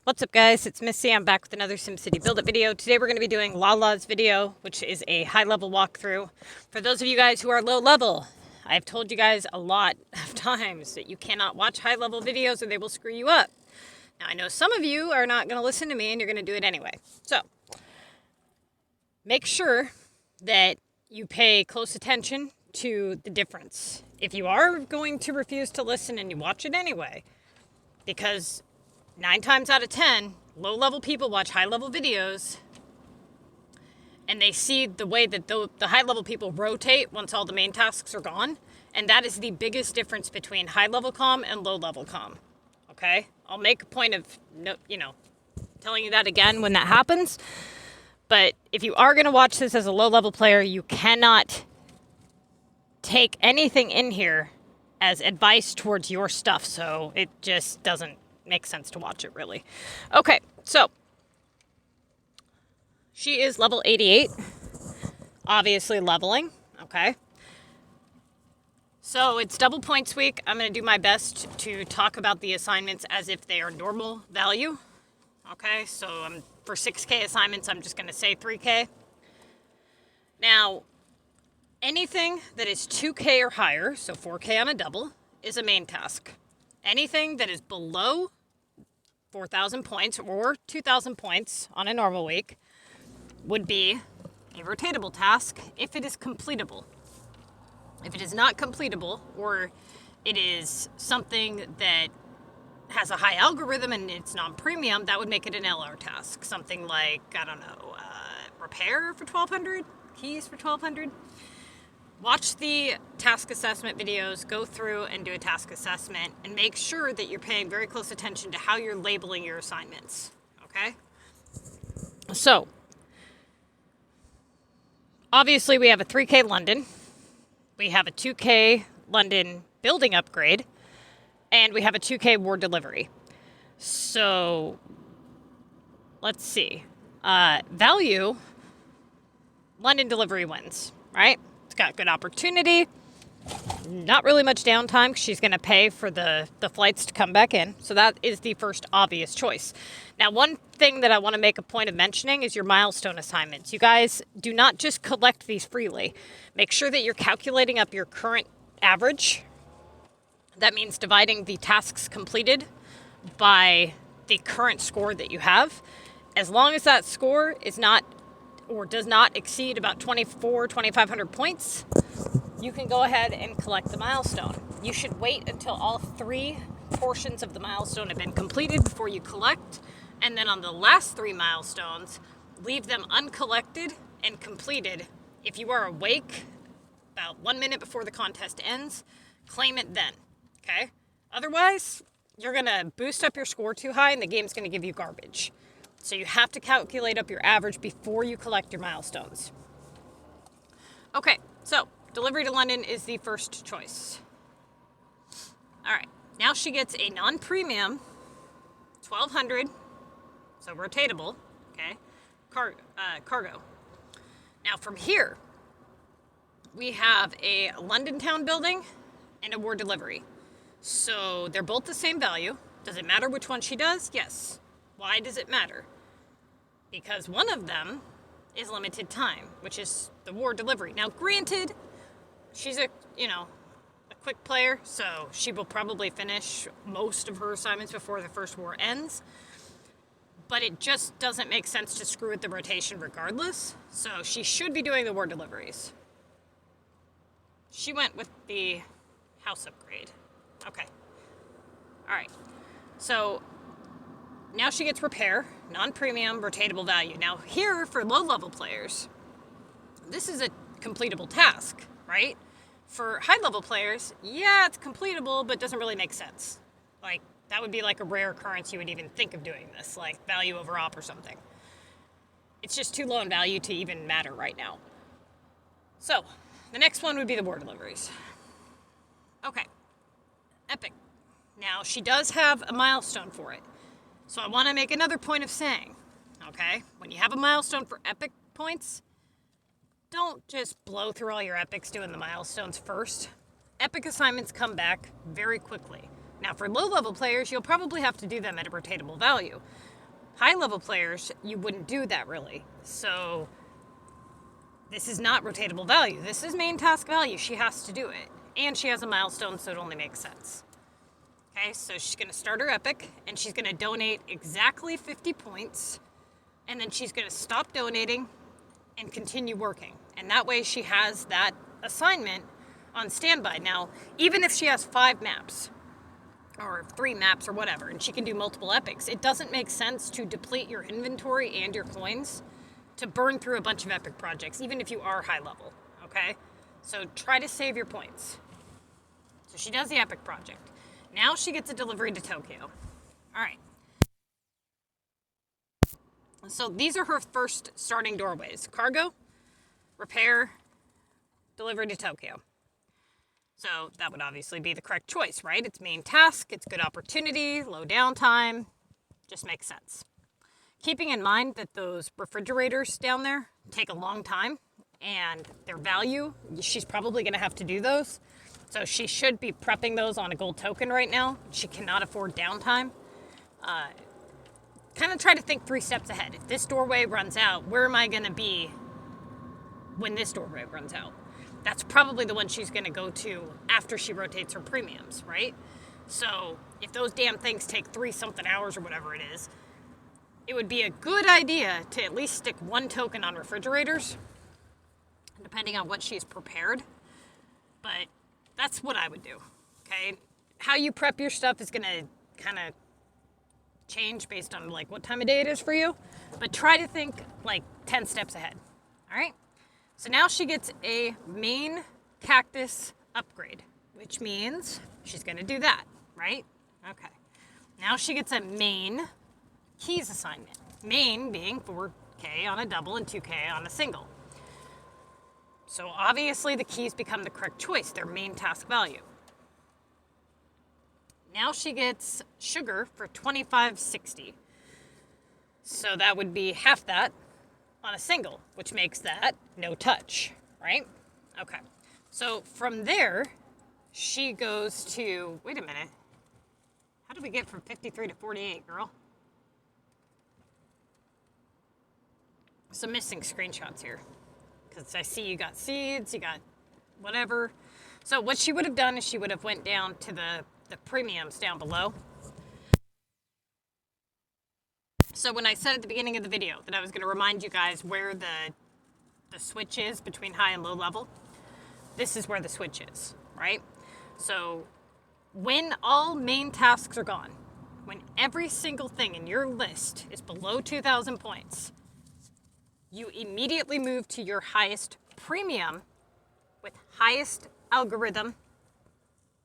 What's up guys, it's Missy. I'm back with another SimCity Build It video. Today we're going to be doing Lala's video, which is a high level walkthrough. For those of you guys who are low level, I've told you guys a lot of times that you cannot watch high level videos or they will screw you up. Now I know some of you are not going to listen to me and you're going to do it anyway. So make sure that you pay close attention to the difference. If you are going to refuse to listen and you watch it anyway, because 9 times out of 10, low-level people watch high-level videos and they see the way that the high-level people rotate once all the main tasks are gone. And that is the biggest difference between high-level comm and low-level comm. Okay? I'll make a point of, telling you that again when that happens. But if you are going to watch this as a low-level player, you cannot take anything in here as advice towards your stuff. So it just doesn't makes sense to watch it, really. Okay, so she is level 88, obviously leveling. Okay, so it's double points week. I'm going to do my best to talk about the assignments as if they are normal value. Okay, so for 6K assignments, I'm just going to say 3K. Now, anything that is 2K or higher, so 4K on a double, is a main task. Anything that is below 4,000 points or 2,000 points on a normal week would be a rotatable task if it is completable. If it is not completable, or it is something that has a high algorithm and it's non-premium, that would make it an LR task. Something like, I don't know, repair for 1,200, keys for 1,200. Watch the task assessment videos, go through and do a task assessment, and make sure that you're paying very close attention to how you're labeling your assignments, okay? So, obviously we have a 3K London, we have a 2K London building upgrade, and we have a 2K war delivery. So, let's see. Value, London delivery wins, right? Got good opportunity, not really much downtime because she's going to pay for the flights to come back in. So that is the first obvious choice. Now, one thing that I want to make a point of mentioning is your milestone assignments. You guys do not just collect these freely. Make sure that you're calculating up your current average. That means dividing the tasks completed by the current score that you have. As long as that score is not or does not exceed about 2,500 points, you can go ahead and collect the milestone. You should wait until all 3 portions of the milestone have been completed before you collect, and then on the last 3 milestones, leave them uncollected and completed. If you are awake about 1 minute before the contest ends, claim it then, okay? Otherwise, you're gonna boost up your score too high and the game's gonna give you garbage. So you have to calculate up your average before you collect your milestones. Okay, so delivery to London is the first choice. All right, now she gets a non-premium 1,200, so rotatable, okay, cargo. Now from here, we have a London town building and a war delivery. So they're both the same value. Does it matter which one she does? Yes. Why does it matter? Because one of them is limited time, which is the war delivery. Now, granted, she's a quick player, so she will probably finish most of her assignments before the first war ends. But it just doesn't make sense to screw with the rotation regardless. So she should be doing the war deliveries. She went with the house upgrade. Okay. All right. So now she gets repair, non-premium, rotatable value. Now here, for low-level players, this is a completable task, right? For high-level players, yeah, it's completable, but doesn't really make sense. Like, that would be like a rare occurrence you would even think of doing this, like value over op or something. It's just too low in value to even matter right now. So, the next one would be the war deliveries. Okay, epic. Now, she does have a milestone for it. So I want to make another point of saying, okay, when you have a milestone for epic points, don't just blow through all your epics doing the milestones first. Epic assignments come back very quickly. Now for low-level players, you'll probably have to do them at a rotatable value. High level players, you wouldn't do that really. So this is not rotatable value. This is main task value. She has to do it. And she has a milestone, so it only makes sense. Okay, so she's going to start her epic, and she's going to donate exactly 50 points, and then she's going to stop donating and continue working. And that way she has that assignment on standby. Now, even if she has 5 maps, or 3 maps or whatever, and she can do multiple epics, it doesn't make sense to deplete your inventory and your coins to burn through a bunch of epic projects, even if you are high level, okay? So try to save your points. So she does the epic project. Now she gets a delivery to Tokyo. All right. So these are her first starting doorways. Cargo, repair, delivery to Tokyo. So that would obviously be the correct choice, right? It's main task, it's good opportunity, low downtime, just makes sense. Keeping in mind that those refrigerators down there take a long time and their value, she's probably going to have to do those. So she should be prepping those on a gold token right now. She cannot afford downtime. Kind of try to think 3 steps ahead. If this doorway runs out, where am I going to be when this doorway runs out? That's probably the one she's going to go to after she rotates her premiums, right? So if those damn things take 3-something hours or whatever it is, it would be a good idea to at least stick 1 token on refrigerators, depending on what she's prepared. But that's what I would do, okay? How you prep your stuff is going to kind of change based on like what time of day it is for you, but try to think like 10 steps ahead, all right? So now she gets a main cactus upgrade, which means she's going to do that, right? Okay. Now she gets a main keys assignment. Main being 4K on a double and 2K on a single. So obviously the keys become the correct choice, their main task value. Now she gets sugar for 2560. So that would be half that on a single, which makes that no touch, right? Okay. So from there, she goes to, wait a minute. How did we get from 53 to 48, girl? Some missing screenshots here. Because I see you got seeds, you got whatever. So what she would have done is she would have went down to the premiums down below. So when I said at the beginning of the video that I was going to remind you guys where the switch is between high and low level, this is where the switch is, right? So when all main tasks are gone, when every single thing in your list is below 2,000 points, you immediately move to your highest premium with highest algorithm,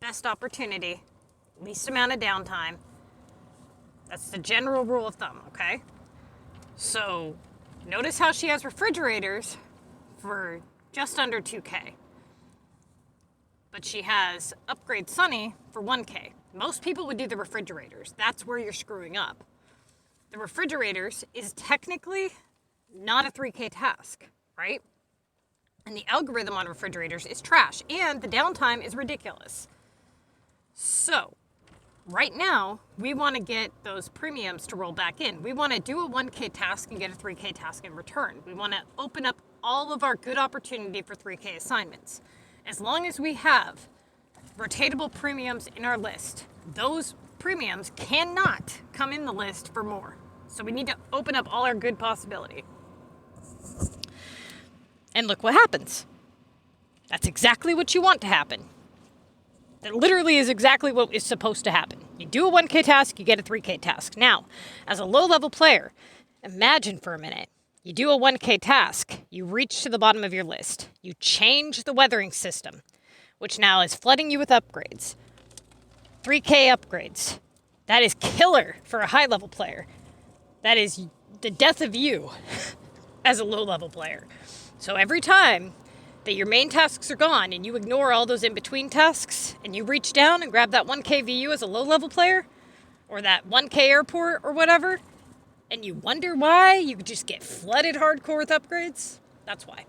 best opportunity, least amount of downtime. That's the general rule of thumb, okay? So notice how she has refrigerators for just under 2K. But she has Upgrade Sunny for 1K. Most people would do the refrigerators. That's where you're screwing up. The refrigerators is technically not a 3K task, right? And the algorithm on refrigerators is trash, and the downtime is ridiculous. So right now, we want to get those premiums to roll back in. We want to do a 1K task and get a 3K task in return. We want to open up all of our good opportunity for 3K assignments. As long as we have rotatable premiums in our list, those premiums cannot come in the list for more. So we need to open up all our good possibility. And look what happens. That's exactly what you want to happen. That literally is exactly what is supposed to happen. You do a 1K task, you get a 3K task. Now, as a low-level player, imagine for a minute. You do a 1K task, you reach to the bottom of your list. You change the weathering system, which now is flooding you with upgrades. 3K upgrades. That is killer for a high-level player. That is the death of you as a low-level player. So every time that your main tasks are gone and you ignore all those in-between tasks and you reach down and grab that 1K VU as a low-level player or that 1K airport or whatever, and you wonder why you just get flooded hardcore with upgrades, that's why.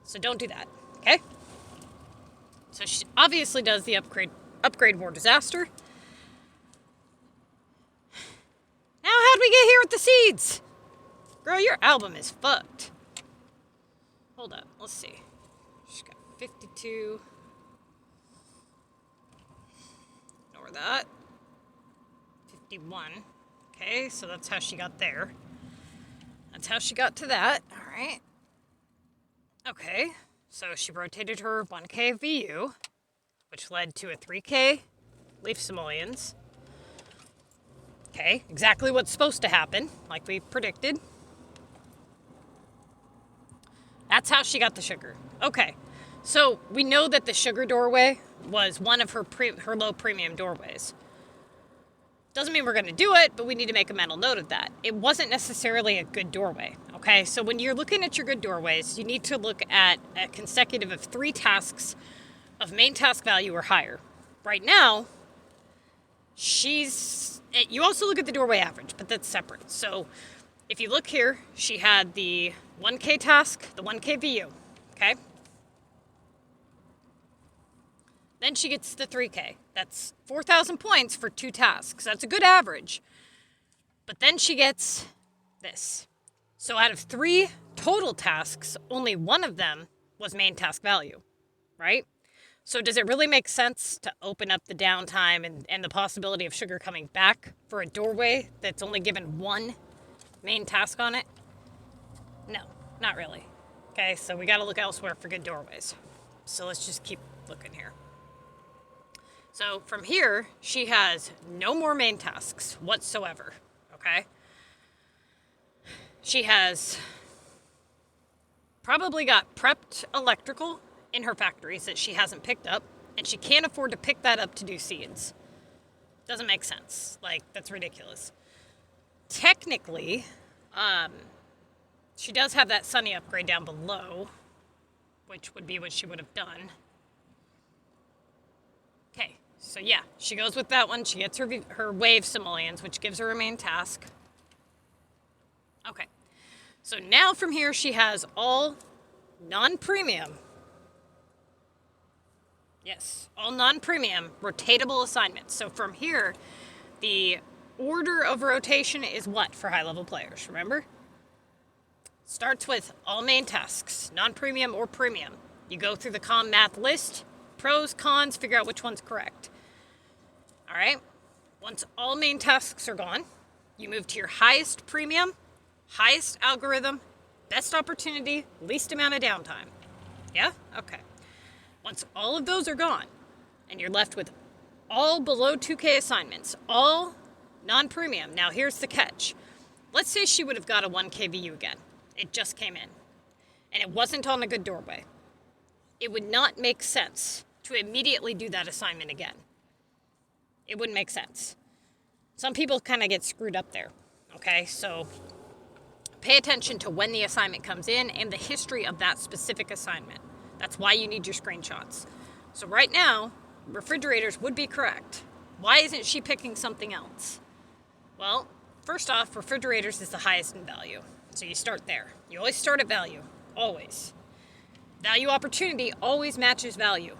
So don't do that, okay? So she obviously does the upgrade war disaster. Now how How'd we get here with the seeds? Girl, your album is fucked. Hold up. Let's see. She's got 52. Ignore that. 51. Okay, so that's how she got there. That's how she got to that. All right. Okay, so she rotated her 1K VU, which led to a 3K leaf simoleons. Okay, exactly what's supposed to happen, like we predicted. That's how she got the sugar. Okay, so we know that the sugar doorway was one of her low premium doorways. Doesn't mean we're going to do it, but we need to make a mental note of that. It wasn't necessarily a good doorway, okay? So when you're looking at your good doorways, you need to look at a consecutive of 3 tasks of main task value or higher. Right now, you also look at the doorway average, but that's separate. So if you look here, she had the 1K task, the 1K VU, okay? Then she gets the 3K. That's 4,000 points for 2 tasks. That's a good average. But then she gets this. So out of 3 total tasks, only one of them was main task value, right? So does it really make sense to open up the downtime and the possibility of sugar coming back for a doorway that's only given 1 main task on it? No, not really. Okay, so we got to look elsewhere for good doorways. So let's just keep looking here. So from here, she has no more main tasks whatsoever, okay? She has probably got prepped electrical in her factories that she hasn't picked up, and she can't afford to pick that up to do seeds. Doesn't make sense. Like, that's ridiculous. Technically, she does have that sunny upgrade down below, which would be what she would have done. Okay, so yeah, she goes with that one. She gets her wave simoleons, which gives her a main task. Okay, so now from here she has all non-premium. Yes, all non-premium rotatable assignments. So from here, the order of rotation is what for high-level players, remember? Starts with all main tasks, non-premium or premium. You go through the comm math list, pros, cons, figure out which one's correct. All right? Once all main tasks are gone, you move to your highest premium, highest algorithm, best opportunity, least amount of downtime. Yeah? Okay. Once all of those are gone, and you're left with all below 2K assignments, all non-premium. Now, here's the catch. Let's say she would have got a 1K VU again. It just came in, and it wasn't on a good doorway. It would not make sense to immediately do that assignment again. It wouldn't make sense. Some people kind of get screwed up there, okay? So pay attention to when the assignment comes in and the history of that specific assignment. That's why you need your screenshots. So right now, refrigerators would be correct. Why isn't she picking something else? Well, first off, refrigerators is the highest in value. So you start there. You always start at value, always. Value opportunity always matches value.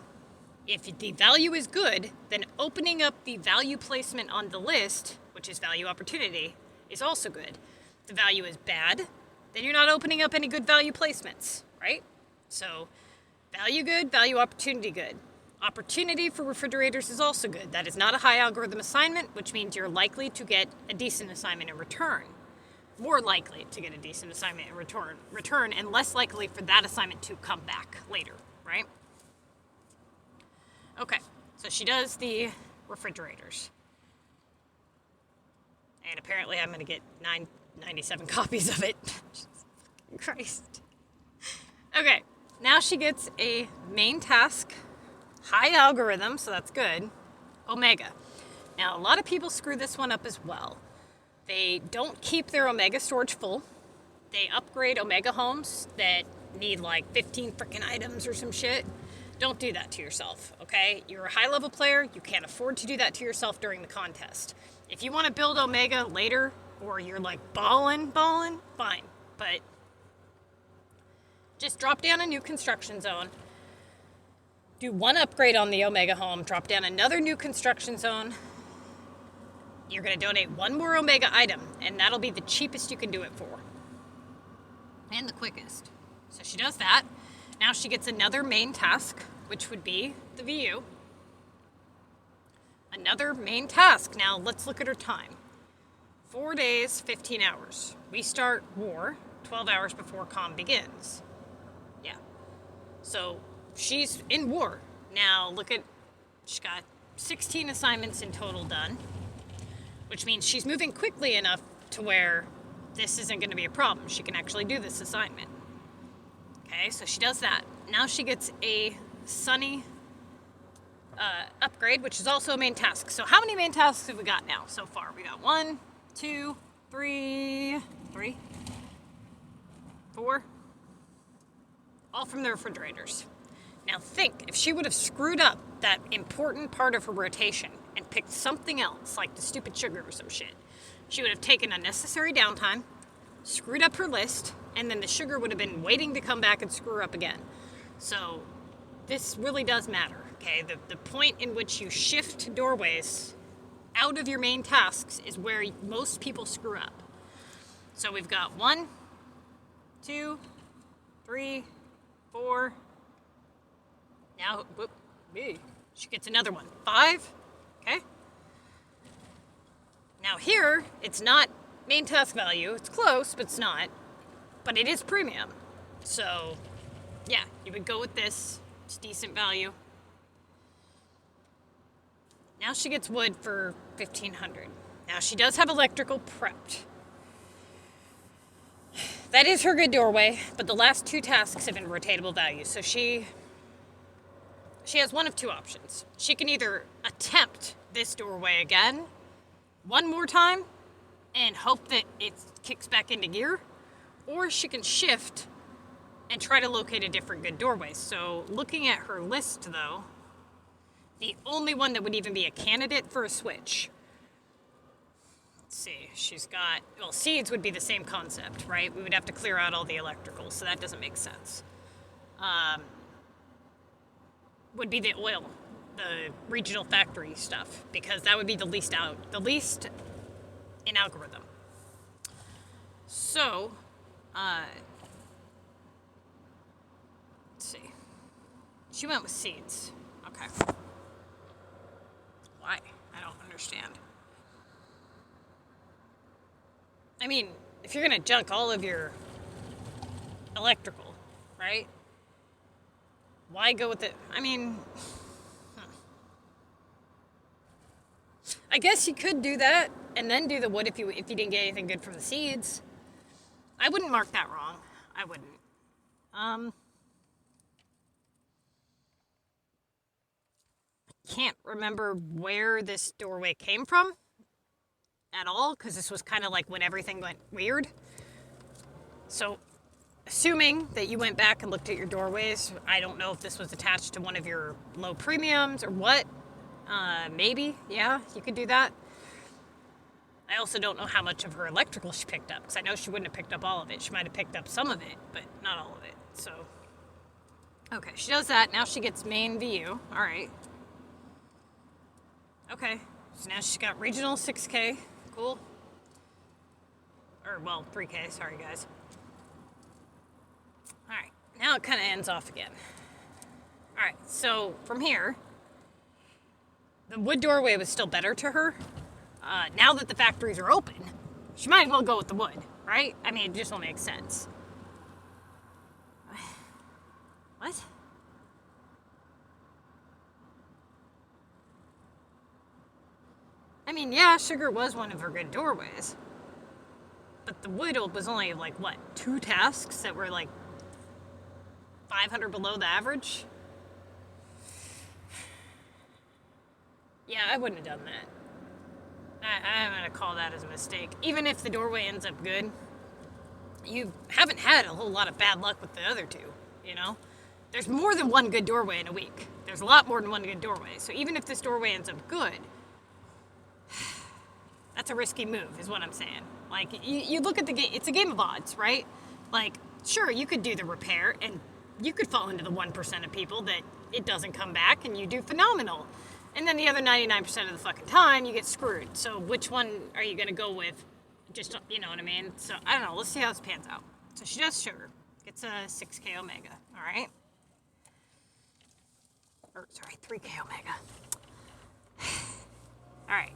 If the value is good, then opening up the value placement on the list, which is value opportunity, is also good. If the value is bad, then you're not opening up any good value placements, right? So value good, value opportunity good. Opportunity for refrigerators is also good. That is not a high algorithm assignment, which means you're likely to get a decent assignment in return. More likely to get a decent assignment in return, and less likely for that assignment to come back later, right? Okay, so she does the refrigerators. And apparently I'm going to get 97 copies of it. Christ. Okay, now she gets a main task, high algorithm, so that's good, Omega. Now, a lot of people screw this one up as well. They don't keep their Omega storage full. They upgrade Omega homes that need like 15 freaking items or some shit. Don't do that to yourself, okay? You're a high-level player. You can't afford to do that to yourself during the contest. If you want to build Omega later, or you're like balling, fine. But just drop down a new construction zone. Do one upgrade on the Omega home. Drop down another new construction zone. you're going to donate one more Omega item, and that'll be the cheapest you can do it for. And the quickest. So she does that. Now she gets another main task, which would be the VU. Another main task. Now let's look at her time. 4 days, 15 hours. We start war 12 hours before comm begins. Yeah. So she's in war. Now look at, she's got 16 assignments in total done, which means she's moving quickly enough to where this isn't going to be a problem. She can actually do this assignment. Okay, so she does that. Now she gets a Sunny upgrade, which is also a main task. So how many main tasks have we got now so far? We got 1, 2, 3, 4, all from the refrigerators. Now think, if she would have screwed up that important part of her rotation and picked something else, like the stupid sugar or some shit, she would have taken unnecessary downtime, screwed up her list, and then the sugar would have been waiting to come back and screw her up again. So this really does matter, okay? The point in which you shift doorways out of your main tasks is where most people screw up. So we've got 1, 2, 3, 4. Now, whoop, she gets another one. 5, okay? Now here, it's not main task value. It's close, but it's not. But it is premium. So, yeah, you would go with this. It's decent value. Now she gets wood for 1,500. Now she does have electrical prepped. That is her good doorway, but the last 2 tasks have been rotatable values. So she has one of 2 options. She can either attempt this doorway again one more time and hope that it kicks back into gear, or she can shift and try to locate a different good doorway. So looking at her list though, the only one that would even be a candidate for a switch. Let's see, she's got, well, seeds would be the same concept, right? We would have to clear out all the electrical, so that doesn't make sense. Would be the oil, the regional factory stuff, because that would be the least in algorithm. So, let's see. She went with seeds. Okay. Why? I don't understand. I mean, if you're gonna junk all of your electrical, right? Why go with it? I mean, I guess you could do that and then do the wood if you didn't get anything good from the seeds. I wouldn't mark that wrong. I wouldn't. Can't remember where this doorway came from at all, because this was kind of like when everything went weird. So, assuming that you went back and looked at your doorways, I don't know if this was attached to one of your low premiums or what. Maybe, yeah, you could do that. I also don't know how much of her electrical she picked up, because I know she wouldn't have picked up all of it. She might have picked up some of it, but not all of it. So, okay, she does that. Now she gets main VU. All right. Okay, so now she's got regional 6K. Cool. Or, well, 3K. Sorry, guys. All right, now it kind of ends off again. All right, so from here, the wood doorway was still better to her. Now that the factories are open, she might as well go with the wood, right? I mean, it just will make sense. What? I mean, yeah, sugar was one of her good doorways. But the wood was only, like, what, 2 tasks that were, like, 500 below the average? Yeah, I wouldn't have done that. I'm going to call that as a mistake. Even if the doorway ends up good, you haven't had a whole lot of bad luck with the other 2, you know? There's more than one good doorway in a week. There's a lot more than one good doorway. So even if this doorway ends up good, that's a risky move, is what I'm saying. Like, you look at the game, it's a game of odds, right? Like, sure, you could do the repair, and you could fall into the 1% of people that it doesn't come back, and you do phenomenal. And then the other 99% of the fucking time, you get screwed. So which one are you going to go with? Just, you know what I mean? So, I don't know. Let's see how this pans out. So she does sugar. Gets a 6K omega. All right? Or, sorry, 3K omega. All right.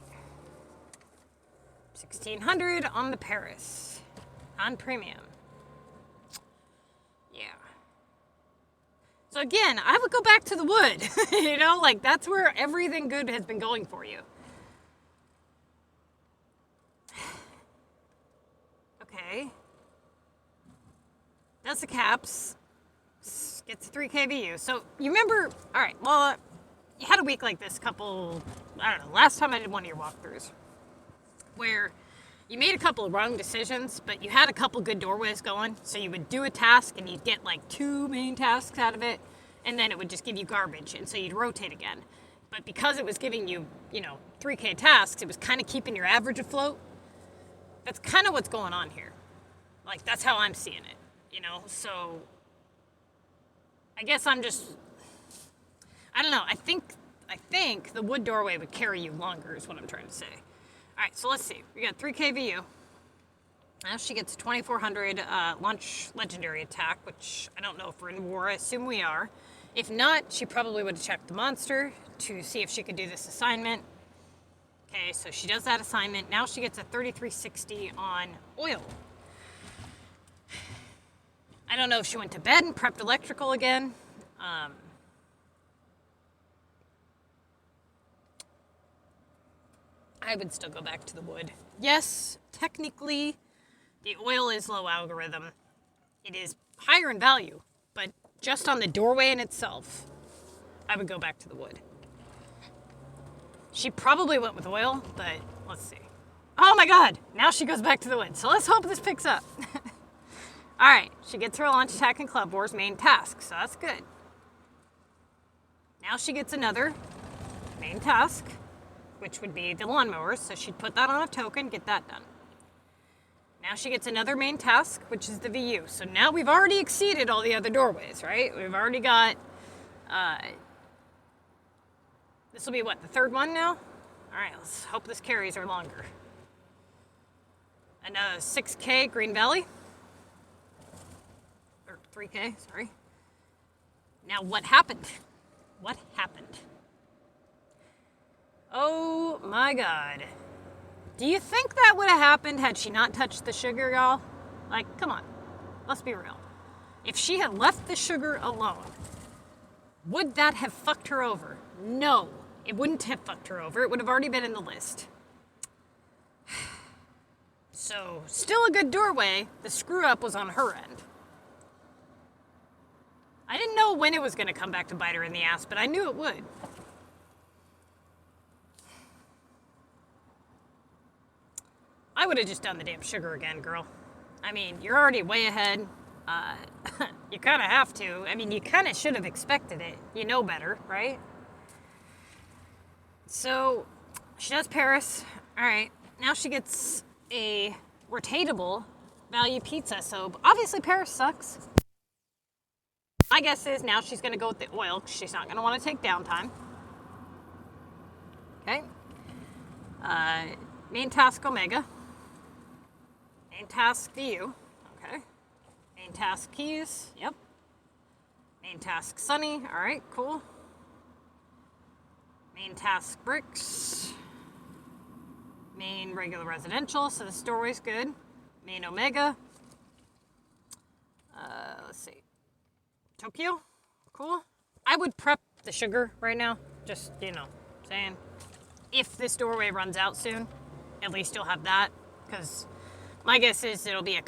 1,600 on the Paris. On premium. Yeah. So again, I would go back to the wood. You know, like that's where everything good has been going for you. Okay. That's the caps. Gets 3 kVU. So you remember, all right, well, you had a week like this I don't know, last time I did one of your walkthroughs where you made a couple of wrong decisions, but you had a couple good doorways going. So you would do a task and you'd get like 2 main tasks out of it, and then it would just give you garbage. And so you'd rotate again. But because it was giving you, 3K tasks, it was kind of keeping your average afloat. That's kind of what's going on here. Like, that's how I'm seeing it, So I guess I don't know. I think the wood doorway would carry you longer is what I'm trying to say. All right, so let's see. We got 3 kVU. Now she gets 2,400 launch legendary attack, which I don't know if we're in war. I assume we are. If not, she probably would have checked the monster to see if she could do this assignment. Okay, so she does that assignment. Now she gets a 3,360 on oil. I don't know if she went to bed and prepped electrical again. I would still go back to the wood. Yes, technically, the oil is low algorithm. It is higher in value, but just on the doorway in itself, I would go back to the wood. She probably went with oil, but let's see. Oh my God, now she goes back to the wood. So let's hope this picks up. All right, she gets her launch attack and Club Wars main task, so that's good. Now she gets another main task, which would be the lawnmowers, so she'd put that on a token, get that done. Now she gets another main task, which is the VU. So now we've already exceeded all the other doorways, right? We've already got, this will be what, the third one now? All right, let's hope this carries her longer. And 6K Green Valley. Or 3K, sorry. Now what happened? What happened? Oh my God. Do you think that would have happened had she not touched the sugar, y'all? Like, come on. Let's be real. If she had left the sugar alone, would that have fucked her over? No, it wouldn't have fucked her over. It would have already been in the list. So, still a good doorway. The screw up was on her end. I didn't know when it was going to come back to bite her in the ass, but I knew it would. I would have just done the damn sugar again, girl. I mean, you're already way ahead. You kind of have to. I mean, you kind of should have expected it. You know better, right? So, she does Paris. All right. Now she gets a rotatable value pizza. So, obviously Paris sucks. My guess is now she's going to go with the oil because she's not going to want to take downtime. Okay. Main task Omega. Main task VU. Okay. Main task keys. Yep. Main task Sunny. All right, cool. Main task bricks. Main regular residential. So this doorway's good. Main Omega. Let's see. Tokyo. Cool. I would prep the sugar right now. Just, saying. If this doorway runs out soon, at least you'll have that. Because my guess is it'll be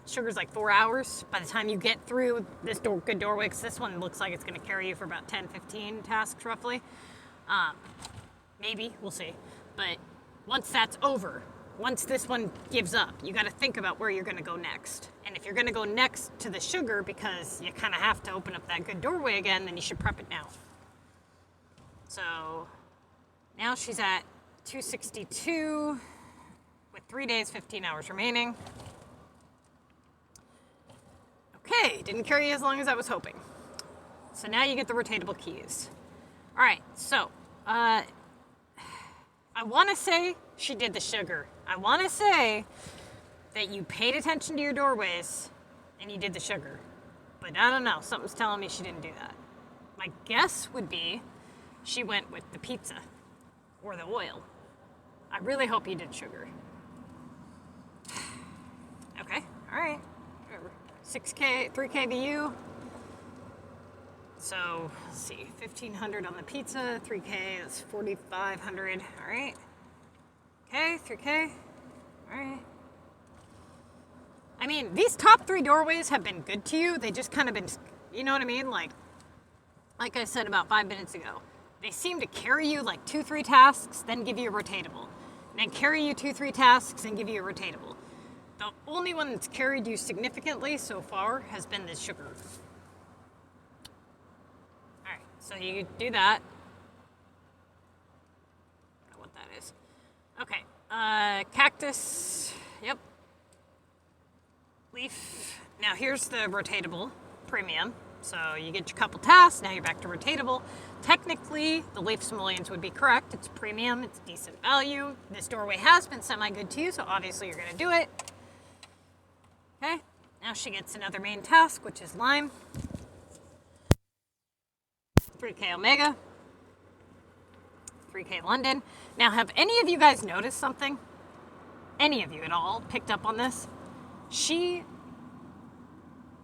sugar's like 4 hours by the time you get through this good doorway, because this one looks like it's going to carry you for about 10, 15 tasks roughly. Maybe, we'll see. But once that's over, once this one gives up, you got to think about where you're going to go next. And if you're going to go next to the sugar because you kind of have to open up that good doorway again, then you should prep it now. So now she's at 262 with 3 days, 15 hours remaining. Okay, didn't carry as long as I was hoping. So now you get the rotatable keys. All right, so I want to say she did the sugar. I want to say that you paid attention to your doorways and you did the sugar. But I don't know. Something's telling me she didn't do that. My guess would be she went with the pizza or the oil. I really hope you did sugar. Okay, all right. 6K, 3K VU. So, let's see, 1,500 on the pizza, 3K, that's 4,500, all right. Okay, 3K, all right. I mean, these top 3 doorways have been good to you. They just kind of been, you know what I mean? Like I said about 5 minutes ago, they seem to carry you like 2-3 tasks, then give you a rotatable. Then carry you 2-3 tasks and give you a rotatable. The only one that's carried you significantly so far has been this sugar. All right, so you do that. I don't know what that is. Okay, cactus, yep. Leaf. Now here's the rotatable premium. So you get your couple tasks, now you're back to rotatable. Technically, the leaf simoleons would be correct. It's premium, it's decent value. This doorway has been semi-good to you, so obviously you're gonna do it. Okay, now she gets another main task, which is lime. 3K Omega. 3K London. Now, have any of you guys noticed something? Any of you at all picked up on this? She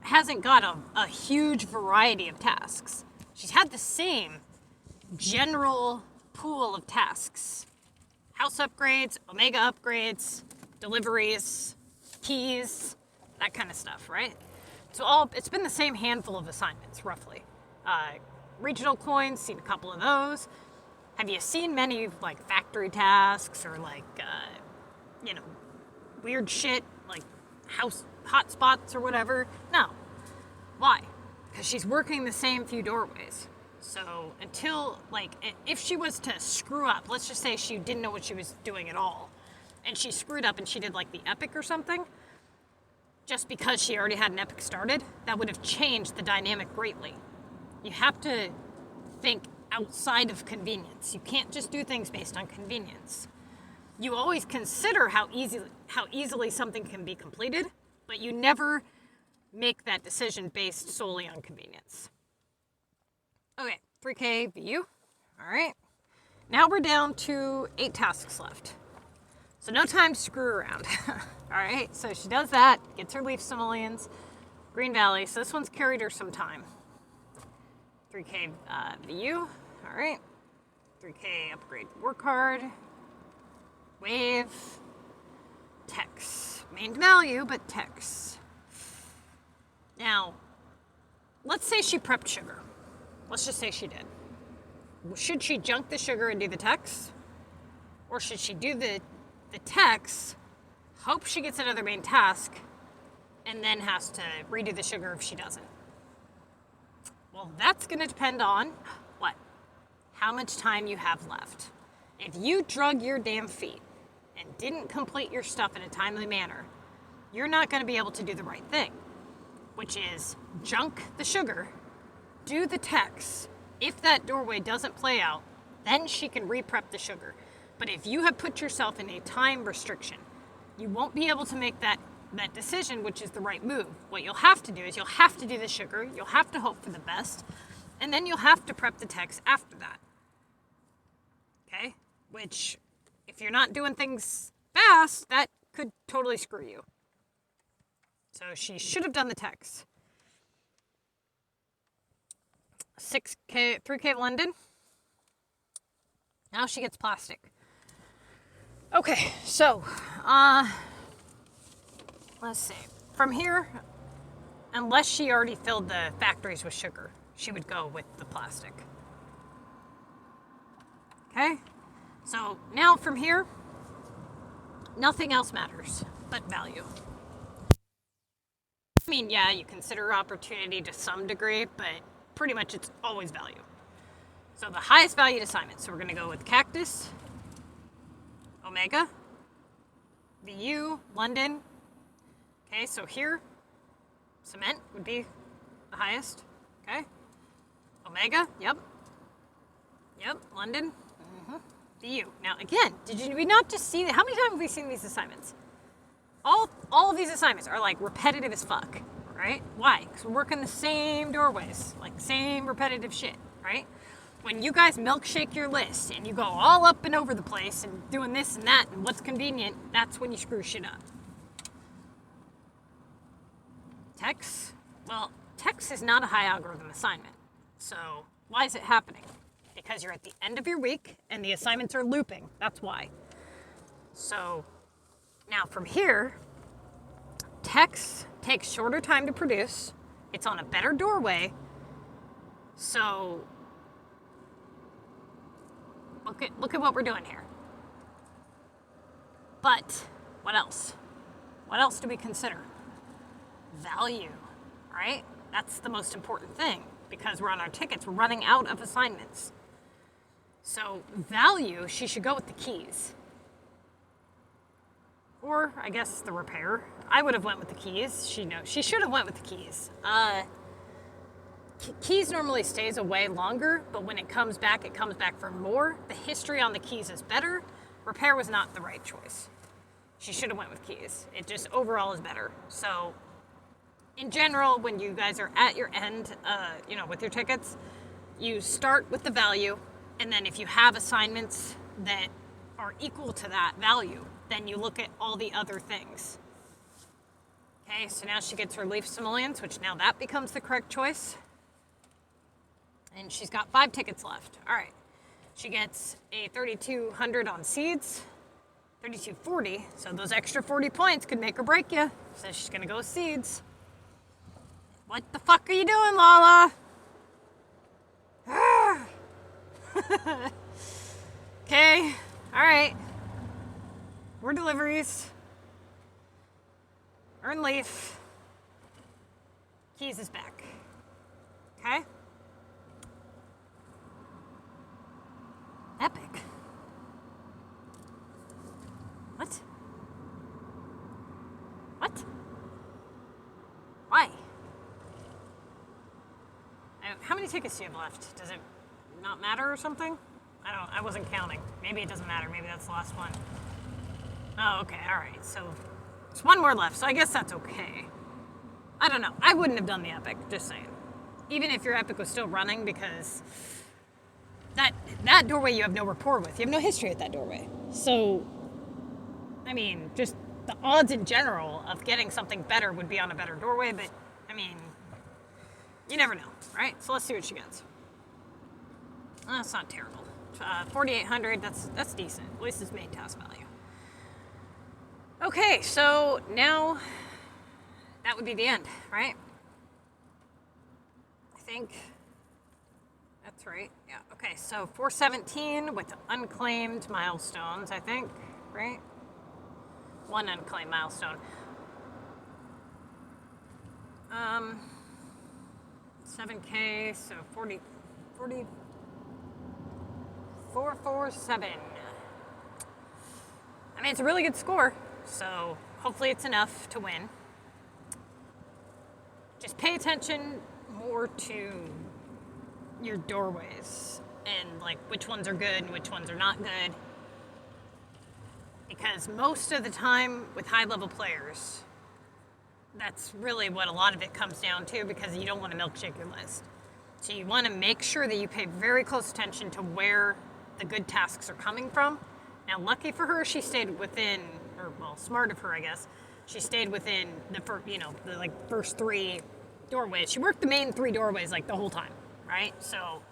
hasn't got a huge variety of tasks. She's had the same general pool of tasks. House upgrades, Omega upgrades, deliveries, keys, that kind of stuff, right? It's been the same handful of assignments, roughly. Regional coins, seen a couple of those. Have you seen many like factory tasks or like, weird shit like house hotspots or whatever? No. Why? Because she's working the same few doorways. So until, if she was to screw up, let's just say she didn't know what she was doing at all, and she screwed up and she did like the epic or something, just because she already had an epic started, that would have changed the dynamic greatly. You have to think outside of convenience. You can't just do things based on convenience. You always consider how easily something can be completed, but you never make that decision based solely on convenience. Okay, 3K VU. All right. Now we're down to 8 tasks left. So no time to screw around. All right, so she does that, gets her leaf simoleons, Green Valley. So this one's carried her some time. 3K VU. All right. 3K upgrade work hard. Wave. Tex. Main value, but Tex. Now, let's say she prepped sugar. Let's just say she did. Should she junk the sugar and do the Tex? Or should she do the Tex, hope she gets another main task, and then has to redo the sugar if she doesn't? Well, that's going to depend on what? How much time you have left. If you drug your damn feet and didn't complete your stuff in a timely manner, you're not going to be able to do the right thing, which is junk the sugar, do the Tex. If that doorway doesn't play out, then she can re-prep the sugar. But if you have put yourself in a time restriction, you won't be able to make that decision, which is the right move. What you'll have to do is you'll have to do the sugar, you'll have to hope for the best, and then you'll have to prep the Tex after that. Okay? Which, if you're not doing things fast, that could totally screw you. So she should have done the Tex. 6K, 3K London. Now she gets plastic. Okay, so, let's see. From here, unless she already filled the factories with sugar, she would go with the plastic. Okay? So now from here, nothing else matters but value. I mean, yeah, you consider opportunity to some degree, but pretty much it's always value. So the highest valued assignment. So we're going to go with Cactus, Omega, VU, London. Okay, so here, cement would be the highest. Okay. Omega, yep. Yep, London. the U. Now, again, did we not just see, how many times have we seen these assignments? All of these assignments are like repetitive as fuck, right? Why? Because we're working the same doorways, like same repetitive shit, right? When you guys milkshake your list and you go all up and over the place and doing this and that and what's convenient, that's when you screw shit up. Text? Well, text is not a high algorithm assignment. So why is it happening? Because you're at the end of your week and the assignments are looping. That's why. So now from here, text takes shorter time to produce. It's on a better doorway. So look at what we're doing here. But what else? What else do we consider? Value, right? That's the most important thing because we're on our tickets. We're running out of assignments. So value, she should go with the keys. Or I guess the repair. I would have went with the keys. She should have went with the keys. Keys normally stays away longer, but when it comes back for more. The history on the keys is better. Repair was not the right choice. She should have went with keys. It just overall is better. So in general, when you guys are at your end, with your tickets, you start with the value, and then if you have assignments that are equal to that value, then you look at all the other things. Okay, so now she gets her leaf simoleons, which now that becomes the correct choice. And she's got 5 tickets left. All right. She gets a 3,200 on seeds, 3,240. So those extra 40 points could make or break you. So she's going to go with seeds. What the fuck are you doing, Lala? Okay. All right. More deliveries. Earn leaf. Keys is back. Okay. Epic. What? What? Why? How many tickets do you have left? Does it not matter or something? I wasn't counting. Maybe it doesn't matter. Maybe that's the last one. Oh, okay. All right. So there's one more left. So I guess that's okay. I don't know. I wouldn't have done the epic. Just saying. Even if your epic was still running, because that doorway you have no rapport with. You have no history at that doorway. So, I mean, just the odds in general of getting something better would be on a better doorway, but, I mean, you never know, right? So let's see what she gets. That's not terrible. 4,800, that's decent. At least it's main task value. Okay, so now that would be the end, right? I think that's right. Yeah, okay, so 417 with unclaimed milestones, I think, right? One unclaimed milestone. 7K, so 447. I mean, it's a really good score, so hopefully it's enough to win. Just pay attention more to your doorways and like which ones are good and which ones are not good. Because most of the time with high-level players, that's really what a lot of it comes down to, because you don't want to milkshake your list. So you want to make sure that you pay very close attention to where the good tasks are coming from. Now, lucky for her, she stayed within, or well, smart of her, I guess. She stayed within the first 3 doorways. She worked the main 3 doorways like the whole time, right? So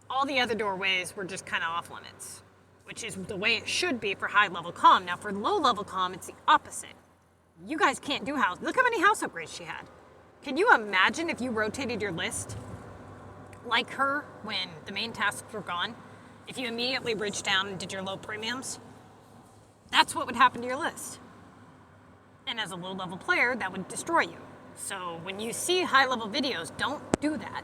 all the other doorways were just kind of off limits, which is the way it should be for high-level comm. Now, for low-level comm, it's the opposite. You guys can't do house. Look how many house upgrades she had. Can you imagine if you rotated your list like her when the main tasks were gone? If you immediately bridged down and did your low premiums, that's what would happen to your list. And as a low-level player, that would destroy you. So when you see high-level videos, don't do that.